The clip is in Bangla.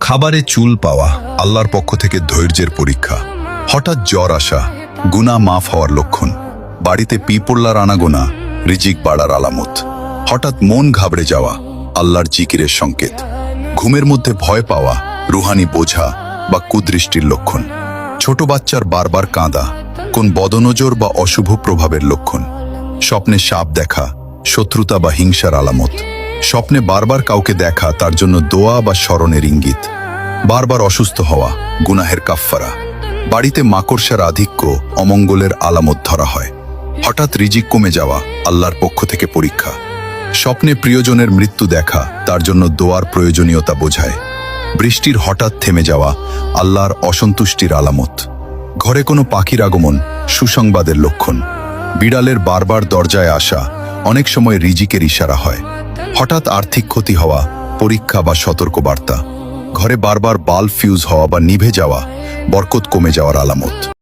খাবারে চুল পাওয়া আল্লাহর পক্ষ থেকে ধৈর্যের পরীক্ষা। হঠাৎ জ্বর আসা গুনাহ মাফ হওয়ার লক্ষণ। বাড়িতে পিঁপড়ার আনাগোনা রিজিক বাড়ার আলামত। হঠাৎ মন ঘাবড়ে যাওয়া আল্লাহর জিকিরের সংকেত। ঘুমের মধ্যে ভয় পাওয়া রুহানি বোঝা বা কুদৃষ্টির লক্ষণ। ছোট বাচ্চার বারবার কাঁদা কোন বদনজর বা অশুভ প্রভাবের লক্ষণ। স্বপ্নে সাপ দেখা শত্রুতা বা হিংসার আলামত। স্বপ্নে বারবার কাউকে দেখা তার জন্য দোয়া বা স্মরণের ইঙ্গিত। বারবার অসুস্থ হওয়া গুনাহের কাফফারা। বাড়িতে মাকড়সার আধিক্য অমঙ্গলের আলামত ধরা হয়। হঠাৎ রিজিক কমে যাওয়া আল্লাহর পক্ষ থেকে পরীক্ষা। স্বপ্নে প্রিয়জনের মৃত্যু দেখা তার জন্য দোয়ার প্রয়োজনীয়তা বোঝায়। বৃষ্টির হঠাৎ থেমে যাওয়া আল্লাহর অসন্তুষ্টির আলামত। ঘরে কোনো পাখির আগমন সুসংবাদের লক্ষণ। বিড়ালের বারবার দরজায় আসা অনেক সময় রিজিকের ইশারা হয়। হঠাৎ আর্থিক ক্ষতি হওয়া পরীক্ষা বা সতর্কবার্তা। ঘরে বারবার বাল্ব ফিউজ হওয়া বা নিভে যাওয়া বরকত কমে যাওয়ার আলামত।